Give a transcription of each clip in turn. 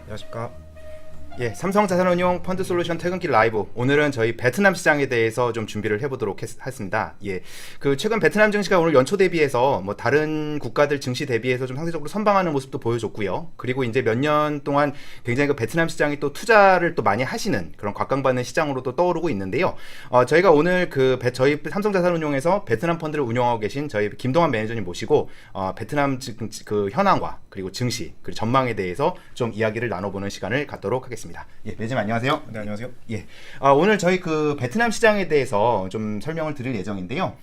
안녕하십니까. 예, 삼성자산운용 펀드솔루션 퇴근길 라이브. 오늘은 저희 베트남 시장에 대해서 좀 준비를 해보도록 했습니다. 예, 그 최근 베트남 증시가 오늘 연초 대비해서 뭐 다른 국가들 증시 대비해서 좀 상대적으로 선방하는 모습도 보여줬고요. 그리고 이제 몇 년 동안 굉장히 그 베트남 시장이 또 투자를 또 많이 하시는 그런 각광받는 시장으로 또 떠오르고 있는데요. 저희가 오늘 저희 삼성자산운용에서 베트남 펀드를 운영하고 계신 저희 김동환 매니저님 모시고 베트남 그 현황과 그리고 증시 그리고 전망에 대해서 좀 이야기를 나눠보는 시간을 갖도록 하겠습니다. 예, 매니저님 안녕하세요. 네, 안녕하세요. 예, 오늘 저희 그 베트남 시장에 대해서 좀 설명을 드릴 예정인데요.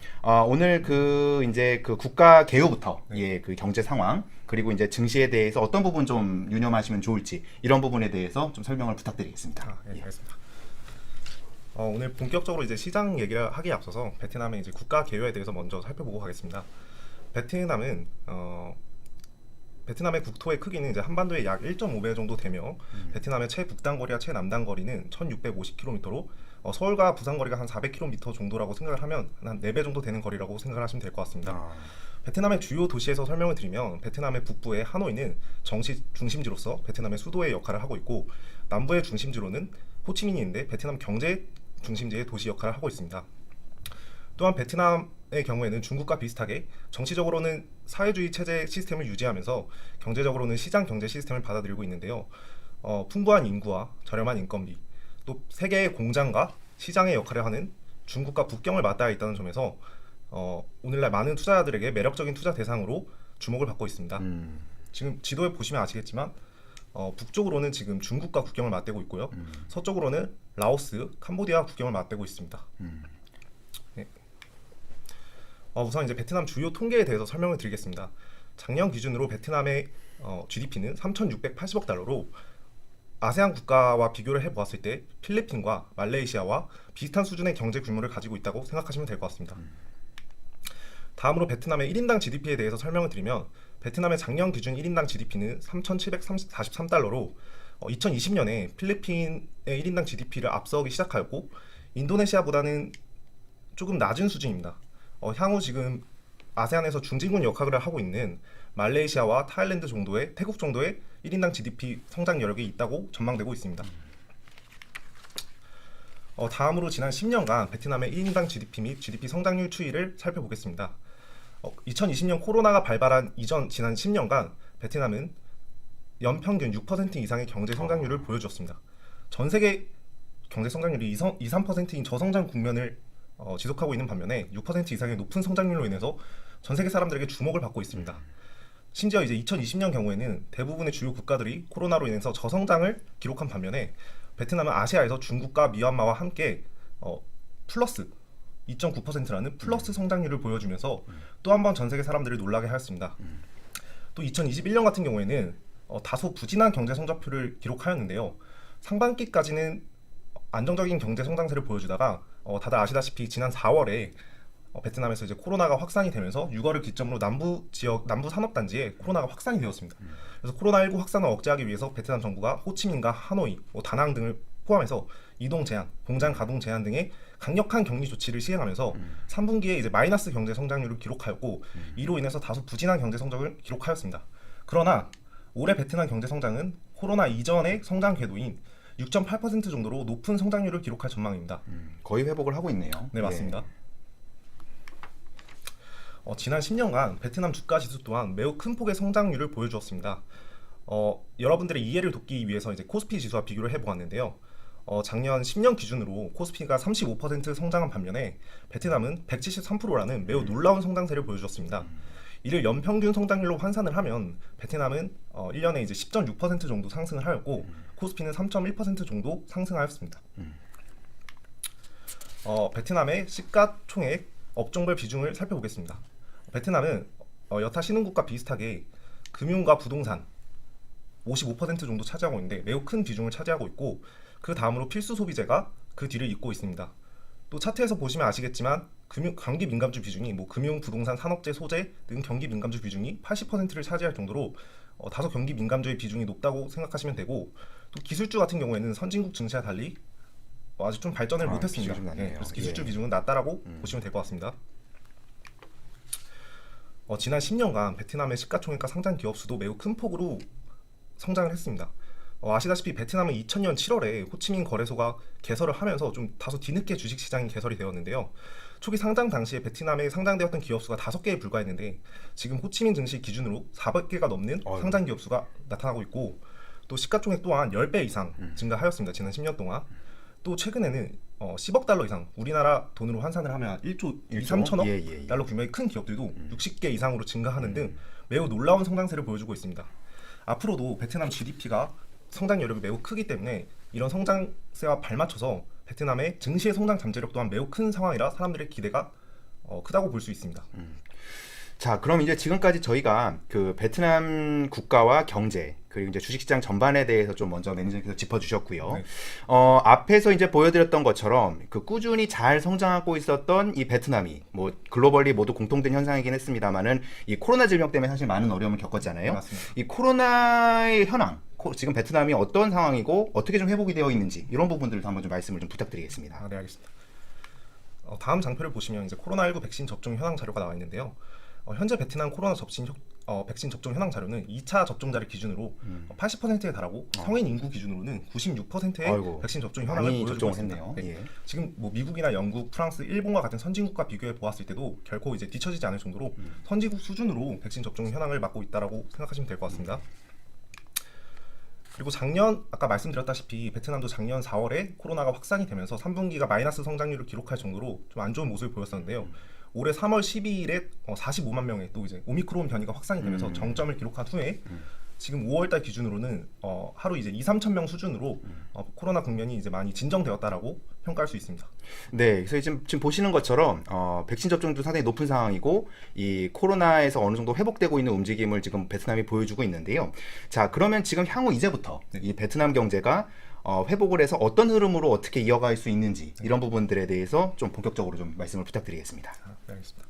오늘 그 이제 그 국가 개요부터 예, 그 경제 상황 그리고 이제 증시에 대해서 어떤 부분 좀 유념하시면 좋을지 이런 부분에 대해서 좀 설명을 부탁드리겠습니다. 네, 알겠습니다. 오늘 본격적으로 이제 시장 얘기를 하기에 앞서서 베트남의 이제 국가 개요에 대해서 먼저 살펴보고 가겠습니다. 베트남은 베트남의 국토의 크기는 이제 한반도의 약 1.5배 정도 되며 베트남의 최북단 거리와 최남단 거리는 1,650km로 서울과 부산 거리가 한 400km 정도라고 생각을 하면 한 4배 정도 되는 거리라고 생각을 하시면 될 것 같습니다. 베트남의 주요 도시에서 설명을 드리면 베트남의 북부의 하노이는 정치 중심지로서 베트남의 수도의 역할을 하고 있고 남부의 중심지로는 호치민이인데 베트남 경제 중심지의 도시 역할을 하고 있습니다. 또한 베트남의 경우에는 중국과 비슷하게 정치적으로는 사회주의 체제 시스템을 유지하면서 경제적으로는 시장 경제 시스템을 받아들이고 있는데요. 풍부한 인구와 저렴한 인건비, 또 세계의 공장과 시장의 역할을 하는 중국과 국경을 맞닿아 있다는 점에서 오늘날 많은 투자자들에게 매력적인 투자 대상으로 주목을 받고 있습니다. 지금 지도에 보시면 아시겠지만 북쪽으로는 지금 중국과 국경을 맞대고 있고요. 서쪽으로는 라오스, 캄보디아와 국경을 맞대고 있습니다. 네. 우선 이제 베트남 주요 통계에 대해서 설명을 드리겠습니다. 작년 기준으로 베트남의 GDP는 3,680억 달러로 아세안 국가와 비교를 해보았을 때 필리핀과 말레이시아와 비슷한 수준의 경제 규모를 가지고 있다고 생각하시면 될 것 같습니다. 다음으로 베트남의 1인당 GDP에 대해서 설명을 드리면 베트남의 작년 기준 1인당 GDP는 3,743달러로 2020년에 필리핀의 1인당 GDP를 앞서기 시작하였고 인도네시아보다는 조금 낮은 수준입니다. 향후 지금 아세안에서 중진국 역할을 하고 있는 말레이시아와 타일랜드 정도의 태국 정도의 1인당 GDP 성장 여력이 있다고 전망되고 있습니다. 다음으로 지난 10년간 베트남의 1인당 GDP 및 GDP 성장률 추이를 살펴보겠습니다. 2020년 코로나가 발발한 이전 지난 10년간 베트남은 연평균 6% 이상의 경제 성장률을 보여주었습니다. 전 세계 경제 성장률이 2-3%인 저성장 국면을 지속하고 있는 반면에 6% 이상의 높은 성장률로 인해서 전 세계 사람들에게 주목을 받고 있습니다. 심지어 이제 2020년 경우에는 대부분의 주요 국가들이 코로나로 인해서 저성장을 기록한 반면에 베트남은 아시아에서 중국과 미얀마와 함께 플러스 2.9%라는 플러스 성장률을 보여주면서 또 한 번 전 세계 사람들을 놀라게 하였습니다. 또 2021년 같은 경우에는 다소 부진한 경제 성적표를 기록하였는데요. 상반기까지는 안정적인 경제 성장세를 보여주다가 다들 아시다시피 지난 4월에 베트남에서 이제 코로나가 확산이 되면서 6월을 기점으로 남부 지역 남부 산업단지에 코로나가 확산이 되었습니다. 그래서 코로나19 확산을 억제하기 위해서 베트남 정부가 호치민과 하노이, 다낭 등을 포함해서 이동 제한, 공장 가동 제한 등의 강력한 격리 조치를 시행하면서 3분기에 이제 마이너스 경제 성장률을 기록하였고 이로 인해서 다소 부진한 경제 성적을 기록하였습니다. 그러나 올해 베트남 경제 성장은 코로나 이전의 성장 궤도인 6.8% 정도로 높은 성장률을 기록할 전망입니다. 거의 회복을 하고 있네요. 네, 맞습니다. 지난 10년간 베트남 주가 지수 또한 매우 큰 폭의 성장률을 보여주었습니다. 여러분들의 이해를 돕기 위해서 이제 코스피 지수와 비교를 해보았는데요. 작년 10년 기준으로 코스피가 35% 성장한 반면에 베트남은 173%라는 매우 놀라운 성장세를 보여주었습니다. 이를 연평균 성장률로 환산을 하면 베트남은 1년에 이제 10.6% 정도 상승을 하였고 코스피는 3.1% 정도 상승하였습니다. 베트남의 시가총액 업종별 비중을 살펴보겠습니다. 베트남은 여타 신흥국과 비슷하게 금융과 부동산 55% 정도 차지하고 있는데 매우 큰 비중을 차지하고 있고 그 다음으로 필수 소비재가 그 뒤를 잇고 있습니다. 또 차트에서 보시면 아시겠지만 경기 민감주 비중이 금융, 부동산, 산업재, 소재 등 경기 민감주 비중이 80%를 차지할 정도로 다소 경기 민감주의 비중이 높다고 생각하시면 되고 또 기술주 같은 경우에는 선진국 증시와 달리 아직 좀 발전을 못했습니다. 네, 그래서 기술주 비중은 낮다라고 보시면 될 것 같습니다. 지난 10년간 베트남의 시가총액과 상장 기업 수도 매우 큰 폭으로 성장을 했습니다. 아시다시피 베트남은 2000년 7월에 호치민 거래소가 개설을 하면서 좀 다소 뒤늦게 주식시장이 개설이 되었는데요. 초기 상장 당시에 베트남에 상장되었던 기업 수가 5개에 불과했는데 지금 호치민 증시 기준으로 400개가 넘는 상장 기업 수가 나타나고 있고 또 시가총액 또한 10배 이상 증가하였습니다. 지난 10년 동안. 또 최근에는 10억 달러 이상 우리나라 돈으로 환산을 하면 1조 2, 3천억 달러 규모의 큰 기업들도 60개 이상으로 증가하는 등 매우 놀라운 성장세를 보여주고 있습니다. 앞으로도 베트남 GDP가 성장 여력이 매우 크기 때문에 이런 성장세와 발맞춰서 베트남의 증시의 성장 잠재력 또한 매우 큰 상황이라 사람들의 기대가 크다고 볼 수 있습니다. 자, 그럼 이제 지금까지 저희가 그 베트남 국가와 경제 그리고 이제 주식시장 전반에 대해서 좀 먼저 매니저님께서 짚어주셨고요. 네. 앞에서 이제 보여드렸던 것처럼 그 꾸준히 잘 성장하고 있었던 이 베트남이 뭐 글로벌리 모두 공통된 현상이긴 했습니다만은 이 코로나 질병 때문에 사실 많은 어려움을 겪었잖아요. 네, 맞습니다. 이 코로나의 현황, 지금 베트남이 어떤 상황이고 어떻게 좀 회복이 되어 있는지 이런 부분들도 한번 좀 말씀을 좀 부탁드리겠습니다. 네, 알겠습니다. 다음 장표를 보시면 이제 코로나19 백신 접종 현황 자료가 나와 있는데요. 현재 베트남 코로나 백신 접종 현황 자료는 2차 접종자를 기준으로 80%에 달하고 성인 인구 기준으로는 96%의 아이고, 백신 접종 현황을 많이 보여주고 접종을 있습니다. 했네요. 예. 지금 뭐 미국이나 영국, 프랑스, 일본과 같은 선진국과 비교해 보았을 때도 결코 이제 뒤처지지 않을 정도로 선진국 수준으로 백신 접종 현황을 맡고 있다라고 생각하시면 될 것 같습니다. 그리고 작년 아까 말씀드렸다시피 베트남도 작년 4월에 코로나가 확산이 되면서 3분기가 마이너스 성장률을 기록할 정도로 좀 안 좋은 모습을 보였었는데요. 올해 3월 12일에 45만 명의 또 이제 오미크론 변이가 확산이 되면서 정점을 기록한 후에 지금 5월달 기준으로는 하루 이제 2, 3천 명 수준으로 코로나 국면이 이제 많이 진정되었다라고 평가할 수 있습니다. 네, 그래서 지금 보시는 것처럼 백신 접종도 상당히 높은 상황이고 이 코로나에서 어느 정도 회복되고 있는 움직임을 지금 베트남이 보여주고 있는데요. 자, 그러면 지금 향후 이제부터 이 베트남 경제가 회복을 해서 어떤 흐름으로 어떻게 이어갈 수 있는지 이런 부분들에 대해서 좀 본격적으로 좀 말씀을 부탁드리겠습니다. 네, 알겠습니다.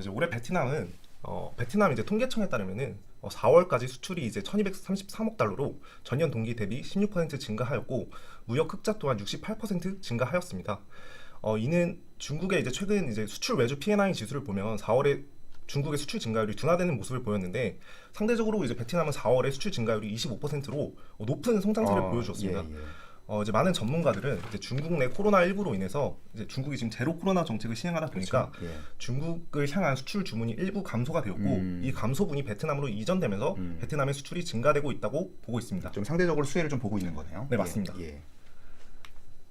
이제 올해 베트남은 베트남 이제 통계청에 따르면은 4월까지 수출이 이제 1,233억 달러로 전년 동기 대비 16% 증가하였고 무역 흑자 또한 68% 증가하였습니다. 이는 중국의 이제 최근 이제 수출 외주 P&I 지수를 보면 4월에 중국의 수출 증가율이 둔화되는 모습을 보였는데 상대적으로 이제 베트남은 4월에 수출 증가율이 25%로 높은 성장세를 보여주었습니다. 이제 많은 전문가들은 이제 중국 내 코로나19로 인해서 이제 중국이 지금 제로 코로나 정책을 시행하다 보니까 그렇죠. 중국을 향한 수출 주문이 일부 감소가 되었고 이 감소분이 베트남으로 이전되면서 베트남의 수출이 증가되고 있다고 보고 있습니다. 좀 상대적으로 수혜를 좀 보고 있는 거네요. 네, 맞습니다. 예.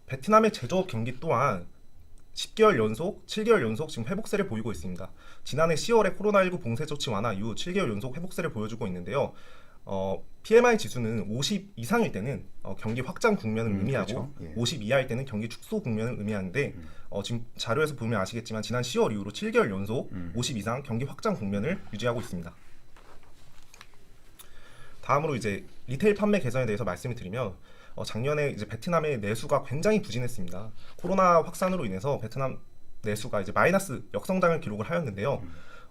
베트남의 제조업 경기 또한 10개월 연속, 7개월 연속 지금 회복세를 보이고 있습니다. 지난해 10월에 코로나19 봉쇄 조치 완화 이후 7개월 연속 회복세를 보여주고 있는데요. PMI 지수는 50 이상일 때는 경기 확장 국면을 의미하고 그렇죠. 예. 50 이하일 때는 경기 축소 국면을 의미하는데 지금 자료에서 보면 아시겠지만 지난 10월 이후로 7개월 연속 50 이상 경기 확장 국면을 유지하고 있습니다. 다음으로 이제 리테일 판매 개선에 대해서 말씀을 드리면 작년에 이제 베트남의 내수가 굉장히 부진했습니다. 코로나 확산으로 인해서 베트남 내수가 이제 마이너스 역성장을 기록을 하였는데요.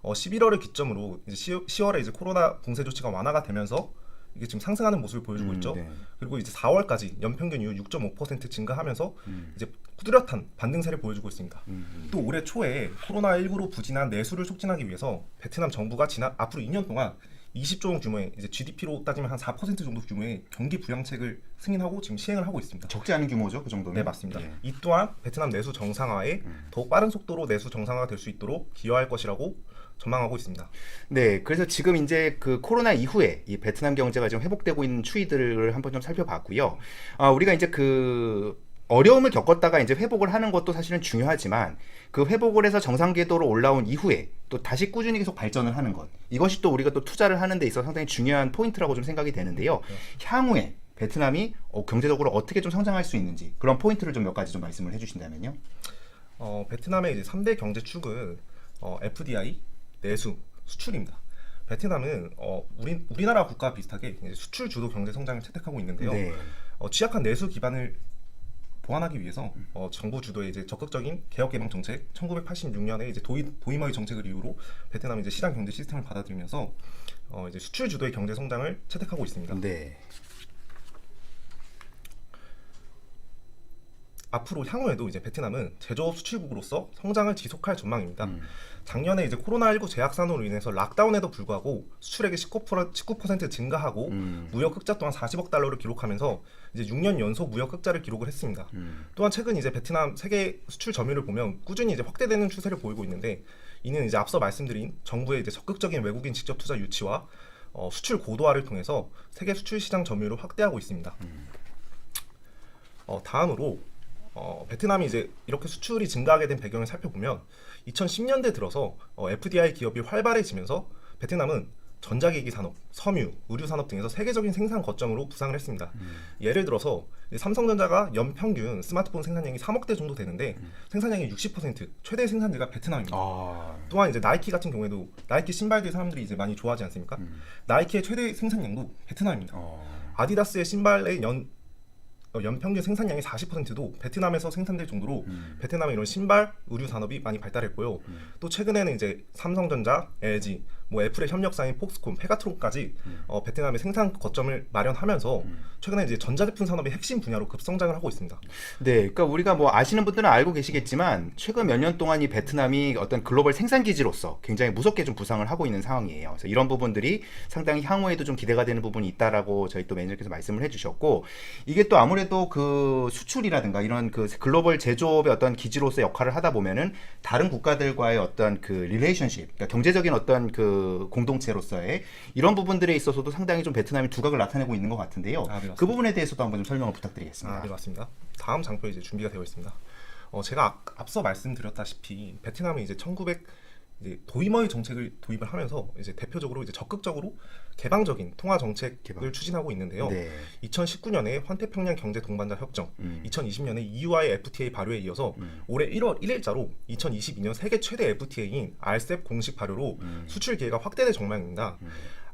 11월을 기점으로 이제 10월에 이제 코로나 봉쇄 조치가 완화가 되면서 이게 지금 상승하는 모습을 보여주고 있죠. 네. 그리고 이제 4월까지 연평균 이후 6.5% 증가하면서 이제 뚜렷한 반등세를 보여주고 있습니다. 또 올해 초에 코로나19로 부진한 내수를 촉진하기 위해서 베트남 정부가 앞으로 2년 동안 20조 원 규모의 이제 GDP로 따지면 한 4% 정도 규모의 경기 부양책을 승인하고 지금 시행을 하고 있습니다. 적지 않은 규모죠, 그 정도면. 네, 맞습니다. 예. 이 또한 베트남 내수 정상화에 더욱 빠른 속도로 내수 정상화가 될 수 있도록 기여할 것이라고 전망하고 있습니다. 네, 그래서 지금 이제 그 코로나 이후에 이 베트남 경제가 지금 회복되고 있는 추이들을 한번 좀 살펴봤고요. 우리가 이제 그 어려움을 겪었다가 이제 회복을 하는 것도 사실은 중요하지만 그 회복을 해서 정상 궤도로 올라온 이후에 또 다시 꾸준히 계속 발전을 하는 것, 이것이 또 우리가 또 투자를 하는 데 있어서 상당히 중요한 포인트라고 좀 생각이 되는데요. 향후에 베트남이 경제적으로 어떻게 좀 성장할 수 있는지 그런 포인트를 좀 몇 가지 좀 말씀을 해주신다면요. 베트남의 이제 3대 경제 축은 FDI, 내수, 수출입니다. 베트남은 우리나라 국가와 비슷하게 이제 수출 주도 경제 성장을 채택하고 있는데요. 네. 취약한 내수 기반을 보완하기 위해서 정부 주도의 이제 적극적인 개혁 개방 정책, 1986년에 이제 도이머의 정책을 이유로 베트남이 이제 시장 경제 시스템을 받아들이면서 이제 수출 주도의 경제 성장을 채택하고 있습니다. 네. 앞으로 향후에도 이제 베트남은 제조업 수출국으로서 성장을 지속할 전망입니다. 작년에 이제 코로나19 재확산으로 인해서 락다운에도 불구하고 수출액이 19% 증가하고 무역 흑자 또한 40억 달러를 기록하면서 이제 6년 연속 무역 흑자를 기록을 했습니다. 또한 최근 이제 베트남 세계 수출 점유율을 보면 꾸준히 이제 확대되는 추세를 보이고 있는데, 이는 이제 앞서 말씀드린 정부의 이제 적극적인 외국인 직접 투자 유치와 수출 고도화를 통해서 세계 수출 시장 점유율을 확대하고 있습니다. 다음으로 베트남이 이제 이렇게 수출이 증가하게 된 배경을 살펴보면 2010년대 들어서 FDI 기업이 활발해지면서 베트남은 전자기기 산업, 섬유, 의류 산업 등에서 세계적인 생산 거점으로 부상을 했습니다. 예를 들어서 삼성전자가 연평균 스마트폰 생산량이 3억 대 정도 되는데 생산량의 60% 최대 생산지가 베트남입니다. 또한 이제 나이키 같은 경우에도 나이키 신발들 사람들이 이제 많이 좋아하지 않습니까? 나이키의 최대 생산량도 베트남입니다. 아디다스의 신발의 연평균 생산량의 40%도 베트남에서 생산될 정도로 베트남의 이런 신발, 의류 산업이 많이 발달했고요. 또 최근에는 이제 삼성전자, LG, 애플의 협력사인 폭스콘, 페가트론까지 베트남의 생산 거점을 마련하면서 최근에 이제 전자제품 산업의 핵심 분야로 급성장을 하고 있습니다. 네, 그러니까 우리가 뭐 아시는 분들은 알고 계시겠지만 최근 몇 년 동안 이 베트남이 어떤 글로벌 생산 기지로서 굉장히 무섭게 좀 부상을 하고 있는 상황이에요. 그래서 이런 부분들이 상당히 향후에도 좀 기대가 되는 부분이 있다라고 저희 또 매니저께서 말씀을 해주셨고, 이게 또 아무래도 그 수출이라든가 이런 그 글로벌 제조업의 어떤 기지로서 역할을 하다 보면은 다른 국가들과의 어떤 그 릴레이션십, 그러니까 경제적인 어떤 그 공동체로서의 이런 부분들에 있어서도 상당히 좀 베트남이 두각을 나타내고 있는 것 같은데요. 네, 그 부분에 대해서도 한번 좀 설명을 부탁드리겠습니다. 네, 맞습니다. 다음 장표 이제 준비가 되어 있습니다. 제가 앞서 말씀드렸다시피 베트남이 이제 1900 이제 도이머의 정책을 도입을 하면서 이제 대표적으로 이제 적극적으로 개방적인 통화 정책을 추진하고 있는데요. 네. 2019년에 환태평양 경제 동반자 협정, 2020년에 EU와의 FTA 발효에 이어서 올해 1월 1일자로 2022년 세계 최대 FTA인 RCEP 공식 발효로 수출 기회가 확대될 전망입니다.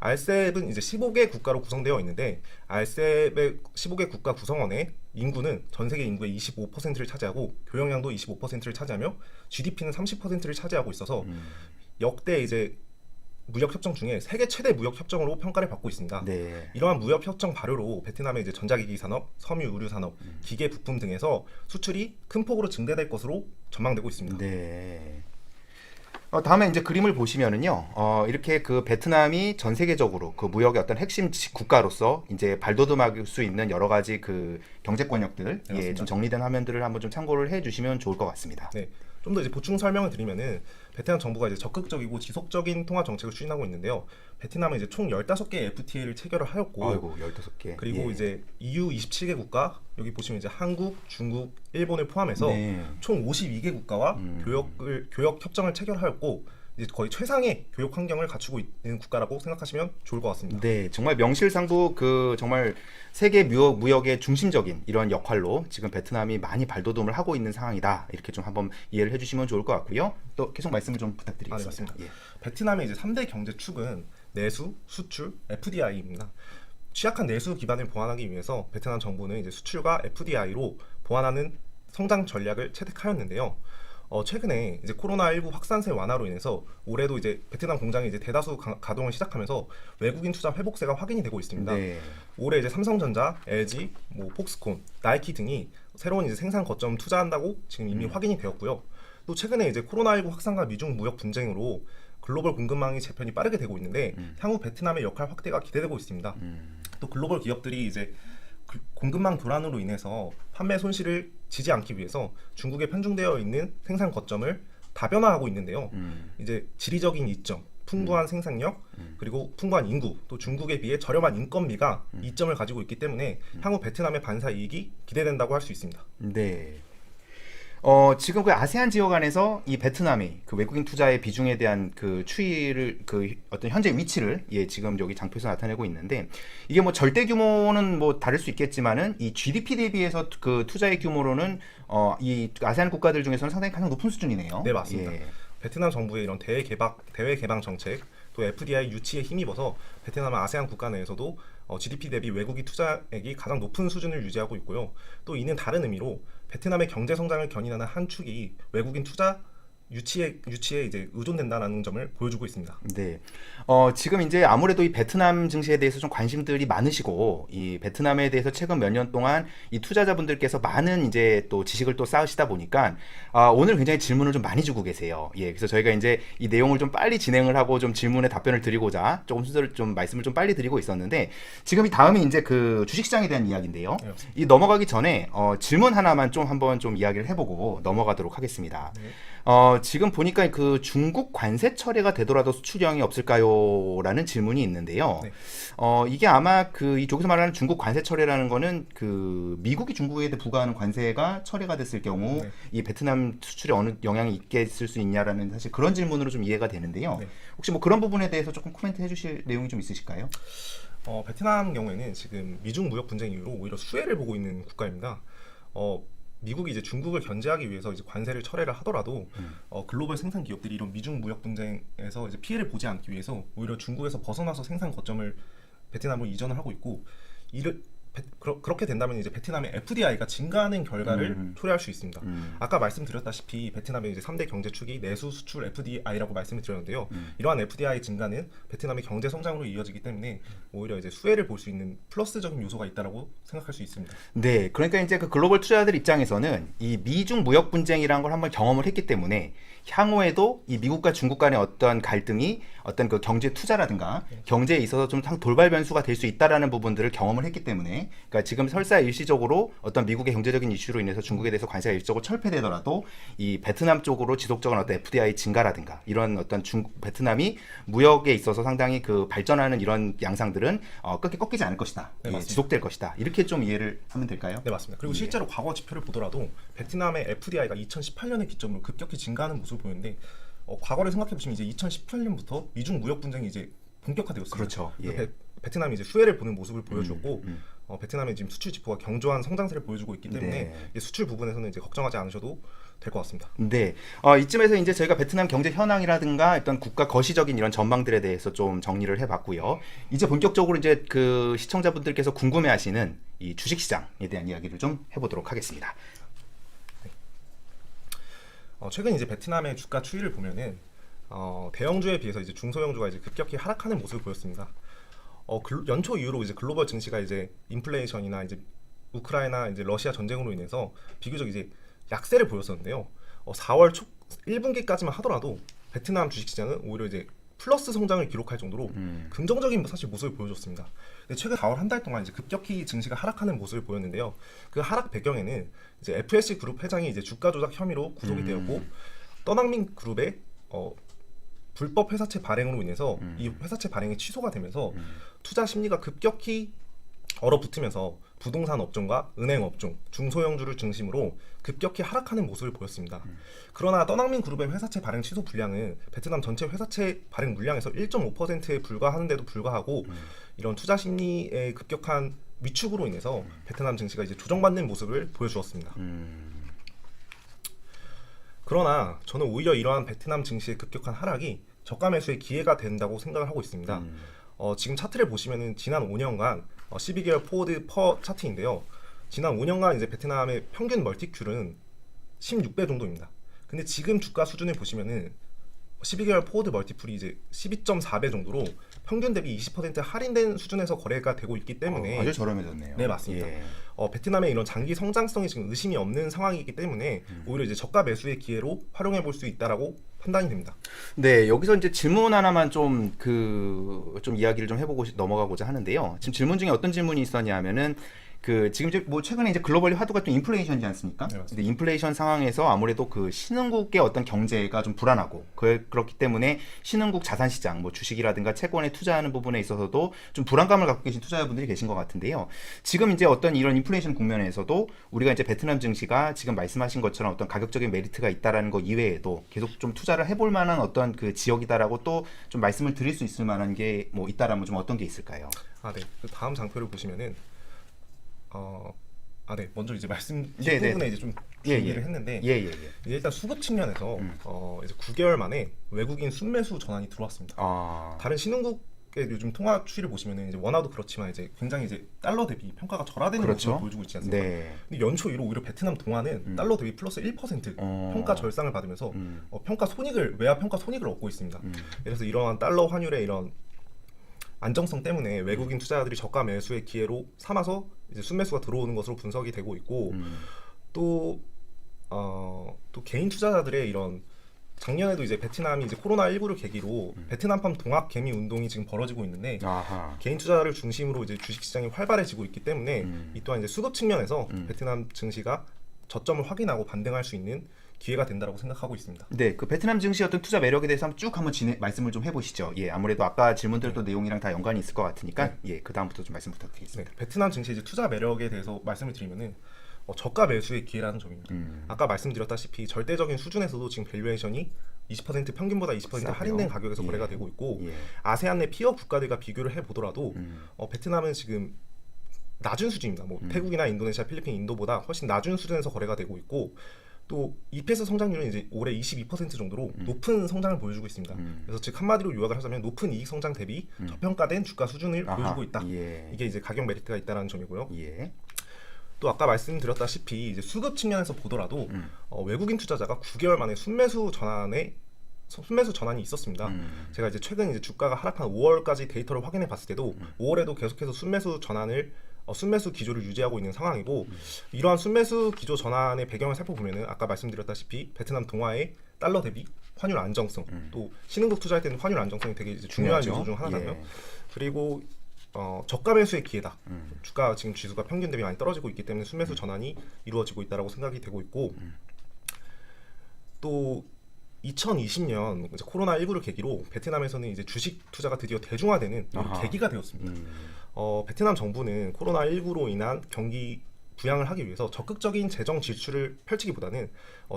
RCEP은 이제 15개 국가로 구성되어 있는데 RCEP의 15개 국가 구성원의 인구는 전 세계 인구의 25%를 차지하고 교역량도 25%를 차지하며 GDP는 30%를 차지하고 있어서 역대 이제 무역 협정 중에 세계 최대 무역 협정으로 평가를 받고 있습니다. 네. 이러한 무역 협정 발효로 베트남의 이제 전자기기 산업, 섬유 의류 산업, 기계 부품 등에서 수출이 큰 폭으로 증대될 것으로 전망되고 있습니다. 네. 다음에 이제 그림을 보시면은요, 이렇게 그 베트남이 전 세계적으로 그 무역의 어떤 핵심 국가로서 이제 발돋움할 수 있는 여러 가지 그 경제권역들, 예, 좀 정리된 화면들을 한번 좀 참고를 해주시면 좋을 것 같습니다. 네. 좀 더 이제 보충 설명을 드리면은 베트남 정부가 이제 적극적이고 지속적인 통화 정책을 추진하고 있는데요. 베트남은 이제 총 15개 FTA를 체결을 하였고, 아이고, 15개. 그리고 예. 이제 EU 27개 국가, 여기 보시면 이제 한국, 중국, 일본을 포함해서 네. 총 52개 국가와 교역 협정을 체결하였고, 이제 거의 최상의 교육 환경을 갖추고 있는 국가라고 생각하시면 좋을 것 같습니다. 네, 정말 명실상부 그 정말 세계 무역의 중심적인 이런 역할로 지금 베트남이 많이 발돋움을 하고 있는 상황이다. 이렇게 좀 한번 이해를 해주시면 좋을 것 같고요. 또 계속 말씀을 좀 부탁드리겠습니다. 네, 맞습니다. 예. 베트남의 이제 3대 경제 축은 내수, 수출, FDI입니다. 취약한 내수 기반을 보완하기 위해서 베트남 정부는 이제 수출과 FDI로 보완하는 성장 전략을 채택하였는데요. 최근에 이제 코로나19 확산세 완화로 인해서 올해도 이제 베트남 공장이 이제 대다수 가동을 시작하면서 외국인 투자 회복세가 확인이 되고 있습니다. 네. 올해 이제 삼성전자, LG, 폭스콘, 나이키 등이 새로운 이제 생산 거점 투자한다고 지금 이미 확인이 되었고요. 또 최근에 이제 코로나19 확산과 미중 무역 분쟁으로 글로벌 공급망이 재편이 빠르게 되고 있는데 향후 베트남의 역할 확대가 기대되고 있습니다. 또 글로벌 기업들이 이제 공급망 교란으로 인해서 판매 손실을 지지 않기 위해서 중국에 편중되어 있는 생산 거점을 다변화하고 있는데요. 이제 지리적인 이점, 풍부한 생산력, 그리고 풍부한 인구, 또 중국에 비해 저렴한 인건비가 이점을 가지고 있기 때문에 향후 베트남의 반사 이익이 기대된다고 할 수 있습니다. 네. 지금 그 아세안 지역 안에서 이 베트남이 그 외국인 투자의 비중에 대한 그 추이를 그 어떤 현재 위치를 지금 여기 장표에서 나타내고 있는데, 이게 뭐 절대 규모는 뭐 다를 수 있겠지만은 이 GDP 대비해서 그 투자의 규모로는 이 아세안 국가들 중에서는 상당히 가장 높은 수준이네요. 네, 맞습니다. 예. 베트남 정부의 이런 대외 개방 정책, 또 FDI 유치에 힘입어서 베트남은 아세안 국가 내에서도 GDP 대비 외국인 투자액이 가장 높은 수준을 유지하고 있고요. 또 이는 다른 의미로 베트남의 경제 성장을 견인하는 한 축이 외국인 투자 유치에 이제 의존된다는 점을 보여주고 있습니다. 네. 지금 이제 아무래도 이 베트남 증시에 대해서 좀 관심들이 많으시고, 이 베트남에 대해서 최근 몇 년 동안 이 투자자분들께서 많은 이제 또 지식을 또 쌓으시다 보니까, 오늘 굉장히 질문을 좀 많이 주고 계세요. 예. 그래서 저희가 이제 이 내용을 좀 빨리 진행을 하고 좀 질문에 답변을 드리고자 조금 순서를 좀 말씀을 좀 빨리 드리고 있었는데, 지금 이 다음이 이제 그 주식시장에 대한 이야기인데요. 네, 이 넘어가기 전에 질문 하나만 좀 한번 좀 이야기를 해보고 넘어가도록 하겠습니다. 네. 지금 보니까 그 중국 관세 철회가 되더라도 수출량이 없을까요? 라는 질문이 있는데요. 네. 이게 아마 그 이쪽에서 말하는 중국 관세 철회라는 거는 그 미국이 중국에 대해 부과하는 관세가 철회가 됐을 경우 네. 이 베트남 수출에 어느 영향이 있겠을 수 있냐라는 사실 그런 질문으로 좀 이해가 되는데요. 네. 혹시 뭐 그런 부분에 대해서 조금 코멘트 해주실 내용이 좀 있으실까요? 베트남 경우에는 지금 미중 무역 분쟁 이후로 오히려 수혜를 보고 있는 국가입니다. 미국이 이제 중국을 견제하기 위해서 이제 관세를 철회를 하더라도 글로벌 생산 기업들이 이런 미중 무역 분쟁에서 이제 피해를 보지 않기 위해서 오히려 중국에서 벗어나서 생산 거점을 베트남으로 이전을 하고 있고 그렇게 된다면 이제 베트남의 FDI가 증가하는 결과를 초래할 수 있습니다. 아까 말씀드렸다시피 베트남의 이제 3대 경제축이 내수, 수출, FDI라고 말씀을 드렸는데요. 이러한 FDI 증가는 베트남의 경제 성장으로 이어지기 때문에 오히려 이제 수혜를 볼 수 있는 플러스적인 요소가 있다라고 생각할 수 있습니다. 네, 그러니까 이제 그 글로벌 투자자들 입장에서는 이 미중 무역 분쟁이라는 걸 한번 경험을 했기 때문에 향후에도 이 미국과 중국 간의 어떤 갈등이 어떤 그 경제 투자라든가 경제에 있어서 좀 돌발 변수가 될 수 있다라는 부분들을 경험을 했기 때문에, 그러니까 지금 설사 일시적으로 어떤 미국의 경제적인 이슈로 인해서 중국에 대해서 관세가 일시적으로 철폐되더라도 이 베트남 쪽으로 지속적인 어떤 FDI 증가라든가 이런 어떤 베트남이 무역에 있어서 상당히 그 발전하는 이런 양상들은 꺾이지 않을 것이다. 네, 맞습니다. 지속될 것이다. 이렇게 좀 이해를 하면 될까요? 네, 맞습니다. 그리고 실제로 과거 지표를 보더라도 베트남의 FDI가 2018년을 기점으로 급격히 증가하는 모습을 보이는데 과거를 생각해 보시면 이제 2018년부터 미중 무역 분쟁이 이제 본격화되었습니다. 그렇죠. 예. 베트남이 이제 수혜를 보는 모습을 보여주었고 베트남의 지금 수출 지표가 경조한 성장세를 보여주고 있기 때문에 네. 이제 수출 부분에서는 이제 걱정하지 않으셔도 될 것 같습니다. 네. 이쯤에서 이제 저희가 베트남 경제 현황이라든가 어떤 국가 거시적인 이런 전망들에 대해서 좀 정리를 해봤고요. 이제 본격적으로 이제 그 시청자분들께서 궁금해하시는 이 주식시장에 대한 이야기를 좀 해보도록 하겠습니다. 최근 이제 베트남의 주가 추이를 보면은 대형주에 비해서 이제 중소형주가 이제 급격히 하락하는 모습을 보였습니다. 연초 이후로 이제 글로벌 증시가 이제 인플레이션이나 이제 우크라이나 이제 러시아 전쟁으로 인해서 비교적 이제 약세를 보였었는데요. 4월 초 1분기까지만 하더라도 베트남 주식시장은 오히려 이제 플러스 성장을 기록할 정도로 긍정적인 사실 모습을 보여줬습니다. 근데 최근 4월 한 달 동안 이제 급격히 증시가 하락하는 모습을 보였는데요. 그 하락 배경에는 이제 FSC 그룹 회장이 이제 주가 조작 혐의로 구속이 되었고 떠낭민 그룹의 불법 회사채 발행으로 인해서 이 회사채 발행이 취소가 되면서 투자 심리가 급격히 얼어붙으면서 부동산 업종과 은행 업종, 중소형주를 중심으로 급격히 하락하는 모습을 보였습니다. 그러나 떠낭민 그룹의 회사채 발행 취소 분량은 베트남 전체 회사채 발행 물량에서 1.5%에 불과하는데도 불구하고 이런 투자 심리의 급격한 위축으로 인해서 베트남 증시가 이제 조정받는 모습을 보여주었습니다. 그러나 저는 오히려 이러한 베트남 증시의 급격한 하락이 저가 매수의 기회가 된다고 생각을 하고 있습니다. 지금 차트를 보시면은 지난 5년간 12개월 포워드 퍼 차트인데요. 지난 5년간 이제 베트남의 평균 멀티큐는 16배 정도입니다. 근데 지금 주가 수준을 보시면은 12개월 포워드 멀티플이 이제 12.4배 정도로 평균 대비 20% 할인된 수준에서 거래가 되고 있기 때문에 아주 저렴해졌네요. 네, 맞습니다. 예. 베트남의 이런 장기 성장성이 지금 의심이 없는 상황이기 때문에 오히려 이제 저가 매수의 기회로 활용해 볼 수 있다라고 판단이 됩니다. 네, 여기서 이제 질문 하나만 좀 이야기를 좀 해보고 넘어가고자 하는데요. 지금 질문 중에 어떤 질문이 있었냐면은 지금 이제 뭐 최근에 이제 글로벌리 화두가 좀 인플레이션이지 않습니까? 네, 맞습니다. 근데 인플레이션 상황에서 아무래도 그 신흥국의 어떤 경제가 좀 불안하고 그렇기 때문에 신흥국 자산 시장, 뭐 주식이라든가 채권에 투자하는 부분에 있어서도 좀 불안감을 갖고 계신 투자자분들이 계신 것 같은데요. 지금 이제 어떤 이런 인플레이션 국면에서도 우리가 이제 베트남 증시가 지금 말씀하신 것처럼 어떤 가격적인 메리트가 있다라는 거 이외에도 계속 좀 투자를 해볼 만한 어떤 그 지역이다라고 또 좀 말씀을 드릴 수 있을 만한 게 뭐 있다라면 좀 어떤 게 있을까요? 네. 그 다음 장표를 보시면은 네. 먼저 이제 말씀 네, 부분에 네. 이제 좀 예, 준비를 예. 했는데 예. 이제 일단 수급 측면에서 이제 9개월 만에 외국인 순매수 전환이 들어왔습니다. 다른 신흥국 요즘 통화 추이를 보시면은 이제 원화도 그렇지만 이제 굉장히 이제 달러 대비 평가가 절하되는 그렇죠. 모습을 보여주고 있지 않습니까? 네. 근데 연초 이후 오히려 베트남 동화는 달러 대비 플러스 1% 평가 절상을 받으면서 평가 손익을 외화 평가 손익을 얻고 있습니다. 그래서 이러한 달러 환율의 이런 안정성 때문에 외국인 투자자들이 저가 매수의 기회로 삼아서 이제 순매수가 들어오는 것으로 분석이 되고 있고 또 개인 투자자들의 이런 작년에도 이제 베트남이 이제 코로나19를 계기로 베트남판 동학 개미 운동이 지금 벌어지고 있는데 아하. 개인 투자를 중심으로 이제 주식 시장이 활발해지고 있기 때문에 이 또한 이제 수급 측면에서 베트남 증시가 저점을 확인하고 반등할 수 있는 기회가 된다고 생각하고 있습니다. 네, 그 베트남 증시 어떤 투자 매력에 대해서 한번 말씀을 좀 해보시죠. 예, 아무래도 아까 질문들도 내용이랑 다 연관이 있을 것 같으니까 예, 그 다음부터 좀 말씀 부탁드리겠습니다. 네, 베트남 증시 이제 투자 매력에 대해서 말씀을 드리면은 저가 매수의 기회라는 점입니다. 아까 말씀드렸다시피 절대적인 수준에서도 지금 밸류에이션이 20% 평균보다 20% 할인된 가격에서 거래가 되고 있고 아세안 내 피어 국가들과 비교를 해보더라도 베트남은 지금 낮은 수준입니다. 뭐 태국이나 인도네시아, 필리핀, 인도보다 훨씬 낮은 수준에서 거래가 되고 있고 또 EPS 성장률은 이제 올해 22% 정도로 높은 성장을 보여주고 있습니다. 그래서 즉 한마디로 요약을 하자면 높은 이익 성장 대비 저평가된 주가 수준을 보여주고 있다. 이게 이제 가격 메리트가 있다는 점이고요. 또 아까 말씀드렸다시피 이제 수급 측면에서 보더라도 외국인 투자자가 9개월 만에 순매수 전환이 있었습니다. 제가 이제 최근 이제 주가가 하락한 5월까지 데이터를 확인해 봤을 때도 5월에도 계속해서 순매수 기조를 유지하고 있는 상황이고 이러한 순매수 기조 전환의 배경을 살펴보면은 아까 말씀드렸다시피 베트남 동화의 달러 대비 환율 안정성 또 신흥국 투자할 때는 환율 안정성이 되게 이제 중요한 요소 중 하나잖아요. 그리고 저가 매수의 기회다. 주가 지금 지수가 평균 대비 많이 떨어지고 있기 때문에 순매수 전환이 이루어지고 있다라고 생각이 되고 있고 또 2020년 이제 코로나19를 계기로 베트남에서는 이제 주식 투자가 드디어 대중화되는 계기가 되었습니다. 베트남 정부는 코로나19로 인한 경기 부양을 하기 위해서 적극적인 재정 지출을 펼치기보다는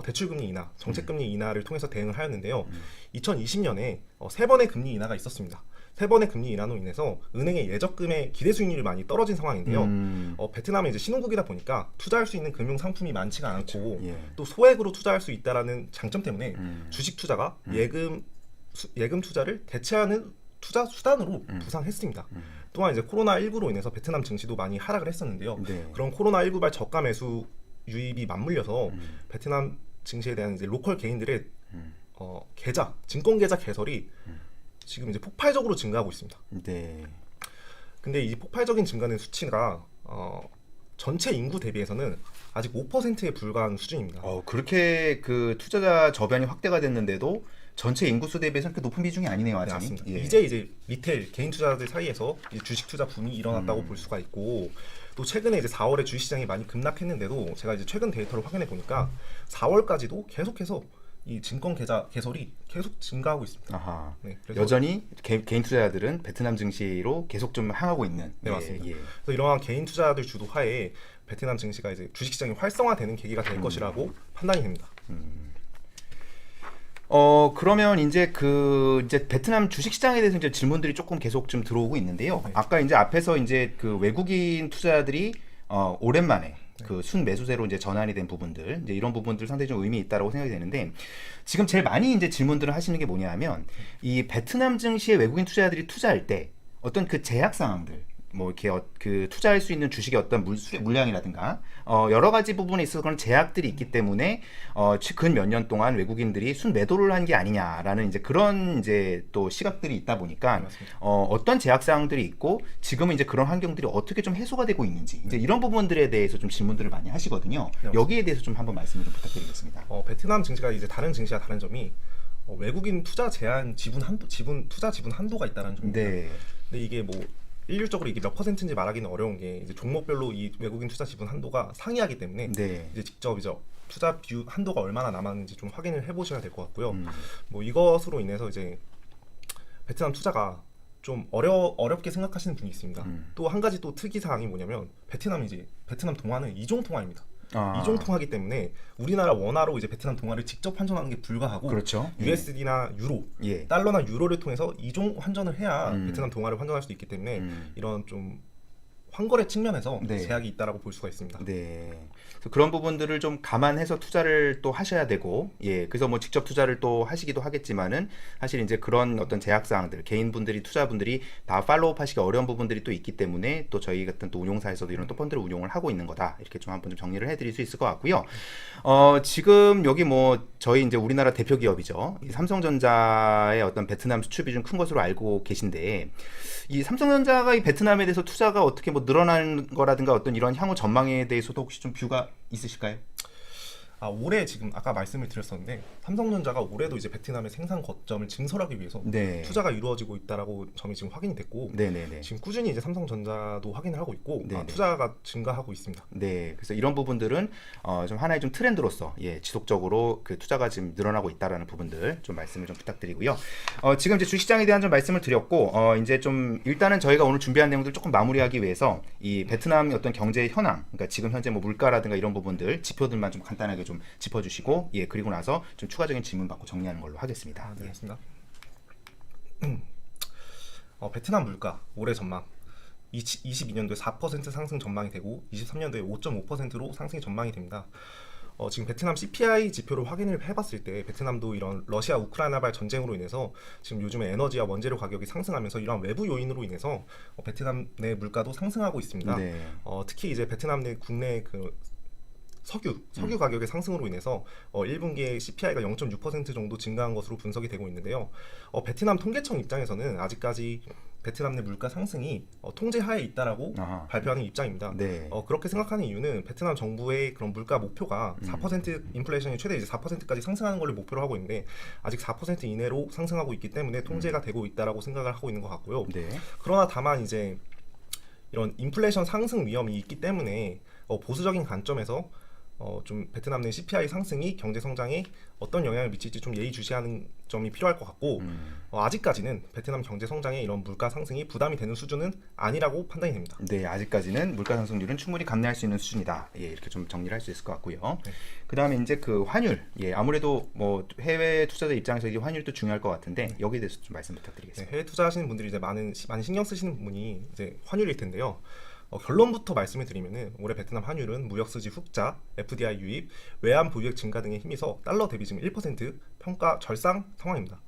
대출금리 인하, 정책금리 인하를 통해서 대응을 하였는데요. 2020년에 3번의 금리 인하가 있었습니다. 3번의 금리 인하로 인해서 은행의 예적금의 기대 수익률이 많이 떨어진 상황인데요. 베트남은 이제 신흥국이다 보니까 투자할 수 있는 금융 상품이 많지가 않고 또 소액으로 투자할 수 있다라는 장점 때문에 주식 투자가 예금 투자를 대체하는 투자 수단으로 부상했습니다. 또한 이제 코로나19로 인해서 베트남 증시도 많이 하락을 했었는데요. 그런 코로나19발 저가 매수 유입이 맞물려서 베트남 증시에 대한 이제 로컬 개인들의 증권 계좌 개설이 지금 이제 폭발적으로 증가하고 있습니다. 근데 이 폭발적인 증가는 수치가 전체 인구 대비해서는 아직 5%에 불과한 수준입니다. 그렇게 그 투자자 저변이 확대가 됐는데도 전체 인구수 대비해서 그렇게 높은 비중이 아니네요, 아직. 네, 맞습니다. 이제 리테일 개인 투자자들 사이에서 이제 주식 투자 붐이 일어났다고 볼 수가 있고 또 최근에 이제 4월에 주식 시장이 많이 급락했는데도 제가 이제 최근 데이터를 확인해 보니까 4월까지도 계속해서 이 증권 계좌 개설이 계속 증가하고 있습니다. 네, 여전히 개인 투자자들은 베트남 증시로 계속 좀 향하고 있는. 네, 맞습니다. 그래서 이러한 개인 투자자들 주도 하에 베트남 증시가 이제 주식 시장이 활성화되는 계기가 될 것이라고 판단이 됩니다. 그러면 이제 이제 베트남 주식 시장에 대해서 이제 질문들이 조금 계속 좀 들어오고 있는데요. 아까 이제 앞에서 이제 그 외국인 투자자들이 오랜만에 그 순매수세로 이제 전환이 된 부분들, 이제 이런 부분들 상당히 좀 의미 있다라고 생각이 되는데 지금 제일 많이 이제 질문들을 하시는 게 뭐냐면 이 베트남 증시에 외국인 투자자들이 투자할 때 어떤 그 제약 사항들 뭐 이렇게 그 투자할 수 있는 주식의 어떤 물량이라든가 여러 가지 부분에 있어서 그런 제약들이 있기 때문에 근 몇 년 동안 외국인들이 순매도를 한 게 아니냐라는 이제 그런 이제 또 시각들이 있다 보니까 어떤 제약 사항들이 있고 지금은 이제 그런 환경들이 어떻게 좀 해소가 되고 있는지 이제 이런 부분들에 대해서 좀 질문들을 많이 하시거든요. 여기에 대해서 좀 한번 말씀을 좀 부탁드리겠습니다. 베트남 증시가 이제 다른 증시와 다른 점이 외국인 투자 제한 투자 지분 한도가 있다는 점입니다. 근데 이게 뭐 일률적으로 이게 몇 %인지 말하기는 어려운 게 이제 종목별로 이 외국인 투자 지분 한도가 상이하기 때문에 이제 직접 이제 투자 비율 한도가 얼마나 남았는지 좀 확인을 해보셔야 될 것 같고요. 뭐 이것으로 인해서 이제 베트남 투자가 좀 어렵게 생각하시는 분이 있습니다. 또 한 가지 또 특이 사항이 뭐냐면 베트남 동화는 이종 통화입니다. 이종 통화기 때문에 우리나라 원화로 이제 베트남 동화를 직접 환전하는 게 불가하고 USD나 유로, 달러나 유로를 통해서 이종 환전을 해야 베트남 동화를 환전할 수 있기 때문에 이런 좀 환거래 측면에서 네. 제약이 있다라고 볼 수가 있습니다. 네. 그래서 그런 부분들을 좀 감안해서 투자를 또 하셔야 되고, 예. 그래서 뭐 직접 투자를 또 하시기도 하겠지만은 사실 이제 그런 어떤 제약 사항들, 개인분들이 투자분들이 다 팔로우 하시기 어려운 부분들이 또 있기 때문에 또 저희 같은 또 운용사에서도 이런 또 펀드를 운용을 하고 있는 거다. 이렇게 좀 한번 좀 정리를 해드릴 수 있을 것 같고요. 지금 여기 뭐 저희 이제 우리나라 대표 기업이죠. 이 삼성전자의 어떤 베트남 수출 비중 큰 것으로 알고 계신데, 이 삼성전자가 이 베트남에 대해서 투자가 어떻게 뭐 늘어나는 거라든가 어떤 이런 향후 전망에 대해서도 혹시 좀 뷰가 있으실까요? 올해 지금 아까 말씀을 드렸었는데 삼성전자가 올해도 이제 베트남의 생산 거점을 증설하기 위해서 네. 투자가 이루어지고 있다라고 점이 지금 확인이 됐고 네네네. 지금 꾸준히 이제 삼성전자도 확인을 하고 있고 네네. 투자가 증가하고 있습니다. 네, 그래서 이런 부분들은 좀 하나의 좀 트렌드로서 예, 지속적으로 그 투자가 지금 늘어나고 있다라는 부분들 좀 말씀을 좀 부탁드리고요. 지금 이제 주식시장에 대한 좀 말씀을 드렸고 이제 좀 일단은 저희가 오늘 준비한 내용들 조금 마무리하기 위해서 이 베트남의 어떤 경제 현황, 그러니까 지금 현재 뭐 물가라든가 이런 부분들 지표들만 좀 간단하게 좀 짚어주시고 예, 그리고 나서 좀 추가적인 질문 받고 정리하는 걸로 하겠습니다. 네, 알겠습니다. 베트남 물가 올해 전망 22년도에 4% 상승 전망이 되고 23년도에 5.5%로 상승이 전망이 됩니다. 지금 베트남 CPI 지표를 확인을 해봤을 때 베트남도 이런 러시아 우크라이나발 전쟁으로 인해서 지금 요즘에 에너지와 원재료 가격이 상승하면서 이러한 외부 요인으로 인해서 베트남 내 물가도 상승하고 있습니다. 네. 특히 이제 베트남 내 국내 그 석유 가격의 상승으로 인해서 1분기에 CPI가 0.6% 정도 증가한 것으로 분석이 되고 있는데요. 베트남 통계청 입장에서는 아직까지 베트남 내 물가 상승이 통제하에 있다라고 발표하는 입장입니다. 네. 그렇게 생각하는 이유는 베트남 정부의 그런 물가 목표가 4% 인플레이션이 최대 이제 4%까지 상승하는 걸 목표로 하고 있는데 아직 4% 이내로 상승하고 있기 때문에 통제가 되고 있다라고 생각을 하고 있는 것 같고요. 네. 그러나 다만 이제 이런 인플레이션 상승 위험이 있기 때문에 보수적인 관점에서 좀 베트남 내 CPI 상승이 경제 성장에 어떤 영향을 미칠지 좀 예의주시하는 점이 필요할 것 같고 아직까지는 베트남 경제 성장에 이런 물가 상승이 부담이 되는 수준은 아니라고 판단이 됩니다. 네, 아직까지는 물가 상승률은 충분히 감내할 수 있는 수준이다. 예, 이렇게 좀 정리를 할 수 있을 것 같고요. 네. 그다음에 이제 그 환율, 예, 아무래도 뭐 해외 투자자 입장에서 이 환율도 중요할 것 같은데 여기에 대해서 좀 말씀 부탁드리겠습니다. 해외 투자하시는 분들이 이제 많이 신경 쓰시는 부분이 이제 환율일 텐데요. 결론부터 말씀을 드리면은 올해 베트남 환율은 무역 수지 흑자, FDI 유입, 외환 보유액 증가 등에 힘입어 달러 대비 지금 1% 평가 절상 상황입니다.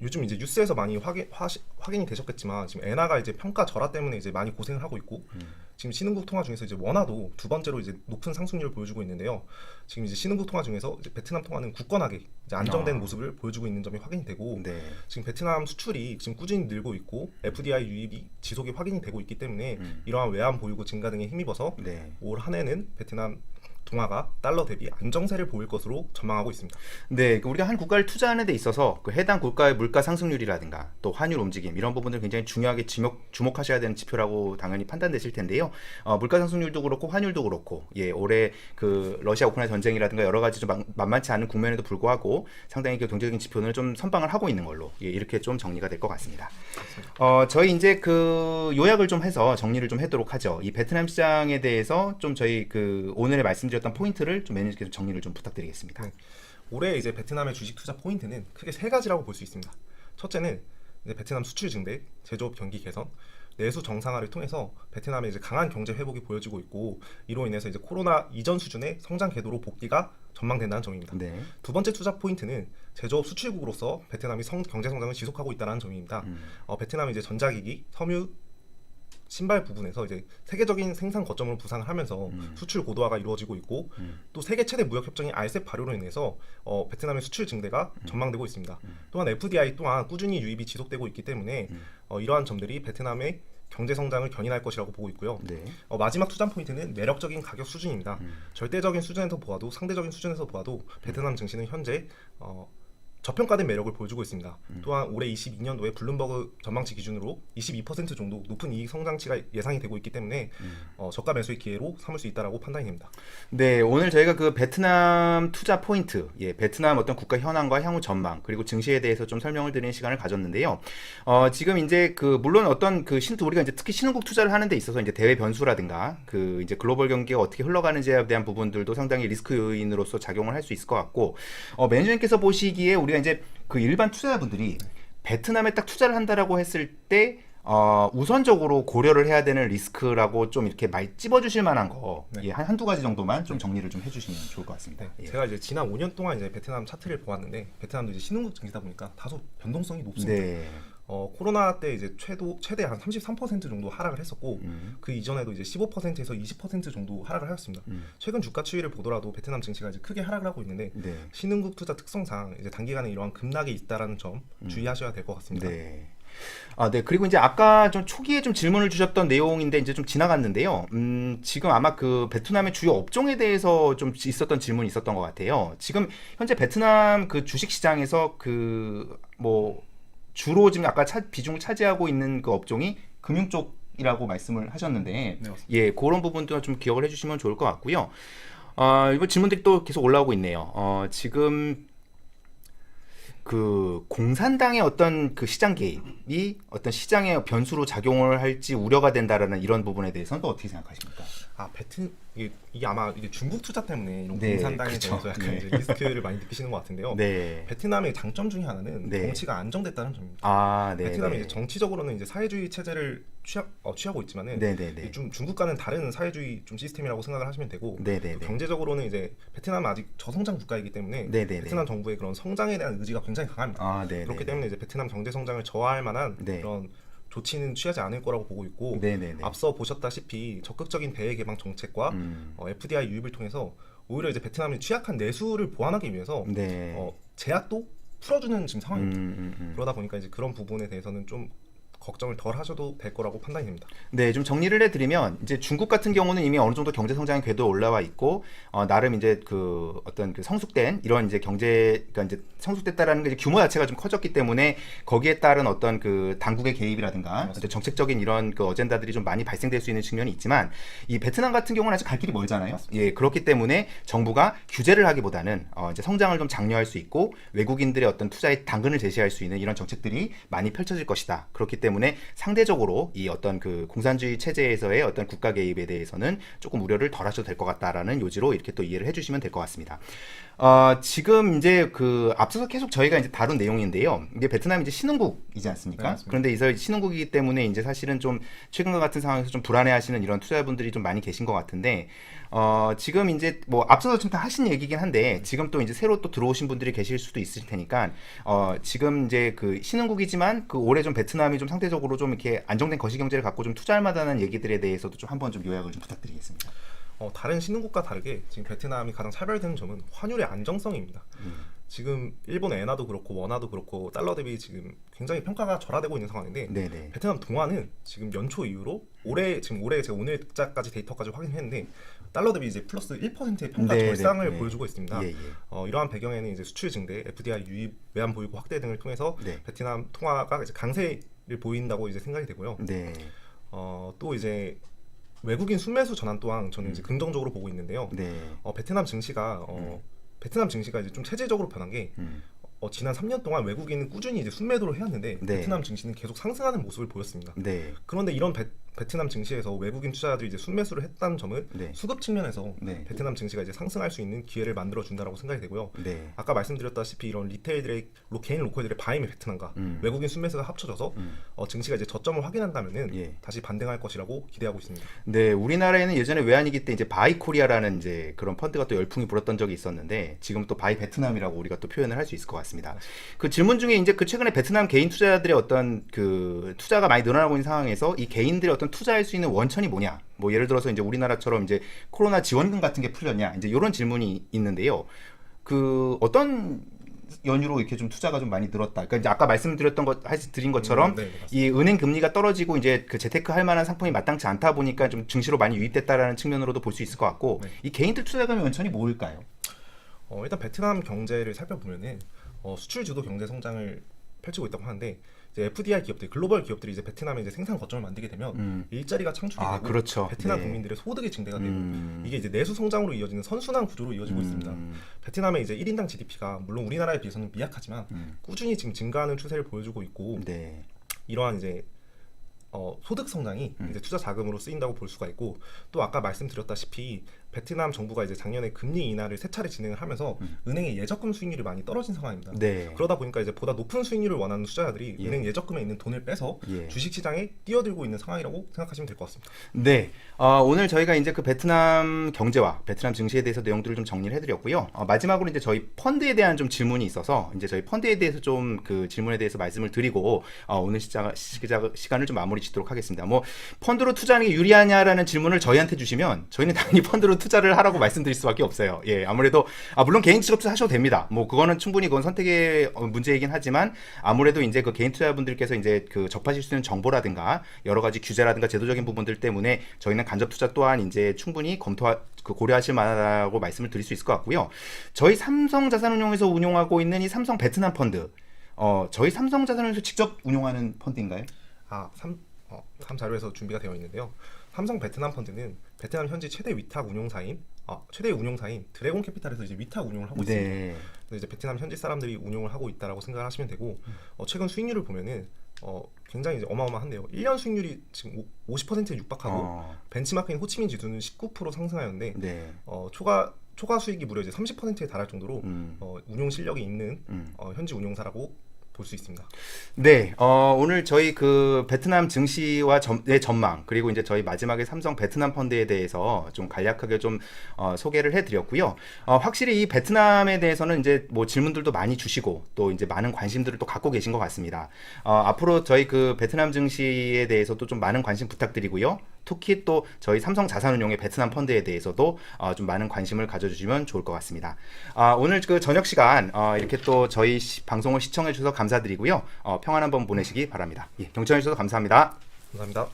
요즘 이제 뉴스에서 많이 확인이 되셨겠지만 지금 엔화가 이제 평가 절하 때문에 이제 많이 고생을 하고 있고 지금 신흥국 통화 중에서 이제 원화도 두 번째로 이제 높은 상승률을 보여주고 있는데요. 지금 이제 신흥국 통화 중에서 이제 베트남 통화는 굳건하게 이제 안정된 모습을 보여주고 있는 점이 확인이 되고 네. 지금 베트남 수출이 지금 꾸준히 늘고 있고 FDI 유입이 지속이 확인이 되고 있기 때문에 이러한 외환 보유고 증가 등에 힘입어서 네. 올 한 해는 베트남 동화가 달러 대비 안정세를 보일 것으로 전망하고 있습니다. 네, 우리가 한 국가를 투자하는 데 있어서 그 해당 국가의 물가 상승률이라든가 또 환율 움직임 이런 부분들 굉장히 중요하게 주목하셔야 되는 지표라고 당연히 판단되실 텐데요. 물가 상승률도 그렇고 환율도 그렇고 예, 올해 그 러시아 우크라이나 전쟁이라든가 여러 가지 좀 만만치 않은 국면에도 불구하고 상당히 그 경제적인 지표는 좀 선방을 하고 있는 걸로 예, 이렇게 좀 정리가 될 것 같습니다. 저희 이제 그 요약을 좀 해서 정리를 좀 하도록 하죠. 이 베트남 시장에 대해서 좀 저희 그 오늘의 말씀드렸던 포인트를 좀 매니저께서 정리를 좀 부탁드리겠습니다. 네. 올해 이제 베트남의 주식 투자 포인트는 크게 세 가지라고 볼 수 있습니다. 첫째는 이제 베트남 수출 증대, 제조업 경기 개선, 내수 정상화를 통해서 베트남의 이제 강한 경제 회복이 보여지고 있고 이로 인해서 이제 코로나 이전 수준의 성장 궤도로 복귀가 전망된다는 점입니다. 네. 두 번째 투자 포인트는 제조업 수출국으로서 베트남이 경제 성장을 지속하고 있다는 점입니다. 베트남이 이제 전자기기, 섬유, 신발 부분에서 이제 세계적인 생산 거점으로 부상을 하면서 수출 고도화가 이루어지고 있고 또 세계 최대 무역 협정인 RCEP 발효로 인해서 베트남의 수출 증대가 전망되고 있습니다. 또한 FDI 또한 꾸준히 유입이 지속되고 있기 때문에 이러한 점들이 베트남의 경제 성장을 견인할 것이라고 보고 있고요. 네. 마지막 투자 포인트는 매력적인 가격 수준입니다. 절대적인 수준에서 보아도 상대적인 수준에서 보아도 베트남 증시는 현재 저평가된 매력을 보여주고 있습니다. 또한 올해 22년도에 블룸버그 전망치 기준으로 22% 정도 높은 이익 성장치가 예상이 되고 있기 때문에 저가 매수의 기회로 삼을 수 있다라고 판단이 됩니다. 네, 오늘 저희가 그 베트남 투자 포인트, 예, 베트남 어떤 국가 현황과 향후 전망, 그리고 증시에 대해서 좀 설명을 드리는 시간을 가졌는데요. 지금 이제 그 물론 어떤 그 우리가 이제 특히 신흥국 투자를 하는 데 있어서 이제 대외 변수라든가 그 이제 글로벌 경기가 어떻게 흘러가는지에 대한 부분들도 상당히 리스크 요인으로서 작용을 할 수 있을 것 같고, 매니저님께서 보시기에 우리가 이제 그 일반 투자자분들이 베트남에 딱 투자를 한다라고 했을 때 우선적으로 고려를 해야 되는 리스크라고 좀 이렇게 많이 찝어주실 만한 거, 네. 예, 한두 가지 정도만 좀 정리를 좀 해주시면 좋을 것 같습니다. 예. 제가 이제 지난 5년 동안 이제 베트남 차트를 보았는데 베트남도 이제 신흥국 증시다 보니까 다소 변동성이 높습니다. 네. 코로나 때 이제 최대 한 33% 정도 하락을 했었고 그 이전에도 이제 15%에서 20% 정도 하락을 하였습니다. 최근 주가 추이를 보더라도 베트남 증시가 이제 크게 하락을 하고 있는데 네. 신흥국 투자 특성상 이제 단기간에 이러한 급락이 있다라는 점 주의하셔야 될 것 같습니다. 네. 네. 그리고 이제 아까 좀 초기에 좀 질문을 주셨던 내용인데 이제 좀 지나갔는데요. 지금 아마 그 베트남의 주요 업종에 대해서 좀 있었던 질문이 있었던 것 같아요. 지금 현재 베트남 그 주식 시장에서 그 뭐 주로 지금 아까 비중을 차지하고 있는 그 업종이 금융 쪽이라고 말씀을 하셨는데, 네, 맞습니다. 예, 그런 부분도 좀 기억을 해주시면 좋을 것 같고요. 이번 질문들이 또 계속 올라오고 있네요. 지금 그 공산당의 어떤 그 시장 개입이 어떤 시장의 변수로 작용을 할지 우려가 된다라는 이런 부분에 대해서는 또 어떻게 생각하십니까? 이게 아마 이게 중국 투자 때문에 이런 네, 공산당에 그렇죠. 대해서 약간 네. 이제 리스크를 많이 느끼시는 것 같은데요. 네. 베트남의 장점 중에 하나는 네. 정치가 안정됐다는 점입니다. 네. 베트남이 네. 이제 정치적으로는 이제 사회주의 체제를 취하고 있지만은 네, 네, 네. 좀 중국과는 다른 사회주의 좀 시스템이라고 생각을 하시면 되고 네, 네, 또 네. 경제적으로는 이제 베트남은 아직 저성장 국가이기 때문에 네, 네, 네. 베트남 정부의 그런 성장에 대한 의지가 굉장히 강합니다. 네, 그렇기 네. 때문에 이제 베트남 경제 성장을 저하할 만한 네. 그런 조치는 취하지 않을 거라고 보고 있고 네, 네, 네. 앞서 보셨다시피 적극적인 대외 개방 정책과 FDI 유입을 통해서 오히려 이제 베트남이 취약한 내수를 보완하기 위해서 네. 제약도 풀어주는 지금 상황입니다. 음. 그러다 보니까 이제 그런 부분에 대해서는 좀 걱정을 덜 하셔도 될 거라고 판단이 됩니다. 네, 좀 정리를 해드리면 이제 중국 같은 경우는 이미 어느 정도 경제 성장의 궤도에 올라와 있고 나름 이제 그 어떤 그 성숙된 이런 이제 그러니까 이제 성숙됐다라는 게 이제 규모 자체가 좀 커졌기 때문에 거기에 따른 어떤 그 당국의 개입이라든가 어떤 정책적인 이런 그 어젠다들이 좀 많이 발생될 수 있는 측면이 있지만 이 베트남 같은 경우는 아직 갈 길이 멀잖아요. 예, 그렇기 때문에 정부가 규제를 하기보다는 이제 성장을 좀 장려할 수 있고 외국인들의 어떤 투자에 당근을 제시할 수 있는 이런 정책들이 많이 펼쳐질 것이다. 그렇기 때문에 상대적으로 이 어떤 그 공산주의 체제에서의 어떤 국가 개입에 대해서는 조금 우려를 덜 하셔도 될 것 같다라는 요지로 이렇게 또 이해를 해주시면 될 것 같습니다. 지금 이제 그 앞서서 계속 저희가 이제 다룬 내용인데요. 이게 베트남이 이제 신흥국이지 않습니까? 네, 그런데 이제 신흥국이기 때문에 이제 사실은 좀 최근과 같은 상황에서 좀 불안해하시는 이런 투자자분들이 좀 많이 계신 것 같은데, 지금 이제 뭐 앞서서 좀 다 하신 얘기긴 한데 지금 또 이제 새로 또 들어오신 분들이 계실 수도 있을 테니까 지금 이제 그 신흥국이지만 그 올해 좀 베트남이 좀 상대적으로 좀 이렇게 안정된 거시 경제를 갖고 좀 투자할 만한 얘기들에 대해서도 좀 한번 좀 요약을 좀 부탁드리겠습니다. 다른 신흥국과 다르게 지금 베트남이 가장 차별되는 점은 환율의 안정성입니다. 지금 일본 엔화도 그렇고 원화도 그렇고 달러 대비 지금 굉장히 평가가 절하되고 있는 상황인데 네네. 베트남 동화는 지금 연초 이후로 올해 제가 오늘자까지 데이터까지 확인했는데 달러 대비 이제 플러스 1%의 평가 네네. 절상을 네. 보여주고 있습니다. 예. 이러한 배경에는 이제 수출 증대, FDI 유입, 외환 보유고 확대 등을 통해서 네. 베트남 통화가 이제 강세를 보인다고 이제 생각이 되고요. 네. 또 이제 외국인 순매수 전환 또한 저는 이제 긍정적으로 보고 있는데요. 네. 베트남 증시가 이제 좀 체질적으로 변한 게 지난 3년 동안 외국인은 꾸준히 이제 순매도를 해왔는데 네. 베트남 증시는 계속 상승하는 모습을 보였습니다. 네. 그런데 이런 베트남 증시에서 외국인 투자자들이 이제 순매수를 했다는 점은 네. 수급 측면에서 네. 베트남 증시가 이제 상승할 수 있는 기회를 만들어 준다라고 생각이 되고요. 네. 아까 말씀드렸다시피 이런 리테일들의 개인 로컬들의 바이미 베트남과 외국인 순매수가 합쳐져서 증시가 이제 저점을 확인한다면은 예. 다시 반등할 것이라고 기대하고 있습니다. 네, 우리나라에는 예전에 외환위기 때 이제 바이 코리아라는 이제 그런 펀드가 또 열풍이 불었던 적이 있었는데 지금 또 바이 베트남이라고 우리가 또 표현을 할 수 있을 것 같습니다. 그 질문 중에 이제 그 최근에 베트남 개인 투자자들의 어떤 그 투자가 많이 늘어나고 있는 상황에서 이 개인들이 어떤 투자할 수 있는 원천이 뭐냐? 뭐 예를 들어서 이제 우리나라처럼 이제 코로나 지원금 같은 게 풀렸냐? 이제 이런 질문이 있는데요. 그 어떤 연유로 이렇게 좀 투자가 좀 많이 늘었다. 그러니까 이제 아까 드린 것처럼 네, 맞습니다. 이 은행 금리가 떨어지고 이제 그 재테크 할 만한 상품이 마땅치 않다 보니까 좀 증시로 많이 유입됐다라는 측면으로도 볼 수 있을 것 같고 네. 이 개인들 투자금의 원천이 뭘까요? 일단 베트남 경제를 살펴보면은 수출 주도 경제 성장을 펼치고 있다고 하는데 이제 FDI 기업들, 글로벌 기업들이 이제 베트남에 이제 생산 거점을 만들게 되면 일자리가 창출이 되고 그렇죠. 베트남 네. 국민들의 소득이 증대가 되고 이게 이제 내수 성장으로 이어지는 선순환 구조로 이어지고 있습니다. 베트남의 이제 1인당 GDP가 물론 우리나라에 비해서는 미약하지만 꾸준히 지금 증가하는 추세를 보여주고 있고 네. 이러한 이제 소득 성장이 이제 투자 자금으로 쓰인다고 볼 수가 있고 또 아까 말씀드렸다시피 베트남 정부가 이제 작년에 금리 인하를 세 차례 진행을 하면서 은행의 예적금 수익률이 많이 떨어진 상황입니다. 네. 그러다 보니까 이제 보다 높은 수익률을 원하는 투자자들이 예. 은행 예적금에 있는 돈을 빼서 예. 주식시장에 뛰어들고 있는 상황이라고 생각하시면 될 것 같습니다. 네, 오늘 저희가 이제 그 베트남 경제와 베트남 증시에 대해서 내용들을 좀 정리를 해드렸고요. 마지막으로 이제 저희 펀드에 대한 좀 질문이 있어서 이제 저희 펀드에 대해서 좀 그 질문에 대해서 말씀을 드리고 오늘 시간을 좀 마무리 짓도록 하겠습니다. 뭐 펀드로 투자하는 게 유리하냐라는 질문을 저희한테 주시면 저희는 당연히 펀드로 투자를 하라고 말씀드릴 수밖에 없어요. 예, 아무래도 물론 개인 직업도 하셔도 됩니다. 뭐 그거는 충분히 그건 선택의 문제이긴 하지만 아무래도 이제 그 개인 투자분들께서 이제 그 접하실 수 있는 정보라든가 여러 가지 규제라든가 제도적인 부분들 때문에 저희는 간접 투자 또한 이제 충분히 고려하실 만하다고 말씀을 드릴 수 있을 것 같고요. 저희 삼성자산운용에서 운용하고 있는 이 삼성 베트남 펀드, 저희 삼성자산운용에서 직접 운용하는 펀드인가요? 삼 자료에서 준비가 되어 있는데요. 삼성 베트남 펀드는 베트남 현지 최대 위탁 운용사인 드래곤 캐피탈에서 이제 위탁 운용을 하고 있습니다. 네. 그래서 이제 베트남 현지 사람들이 운용을 하고 있다라고 생각을 하시면 되고 최근 수익률을 보면은 굉장히 이제 어마어마한데요. 1년 수익률이 지금 50%에 육박하고 벤치마크인 호치민 지수는 19% 상승하였는데 네. 초과 수익이 무려 이제 30%에 달할 정도로 운용 실력이 있는 현지 운용사라고 볼 수 있습니다. 네, 오늘 저희 그 베트남 증시와 의 전망 그리고 이제 저희 마지막에 삼성 베트남 펀드에 대해서 좀 간략하게 좀 소개를 해드렸고요. 확실히 이 베트남에 대해서는 이제 뭐 질문들도 많이 주시고 또 이제 많은 관심들을 또 갖고 계신 것 같습니다. 앞으로 저희 그 베트남 증시에 대해서도 좀 많은 관심 부탁드리고요. 특히 또 저희 삼성 자산운용의 베트남 펀드에 대해서도 좀 많은 관심을 가져주시면 좋을 것 같습니다. 오늘 그 저녁 시간 이렇게 또 저희 방송을 시청해 주셔서 감사드리고요. 평안한 밤 보내시기 바랍니다. 예, 경청해 주셔서 감사합니다. 감사합니다.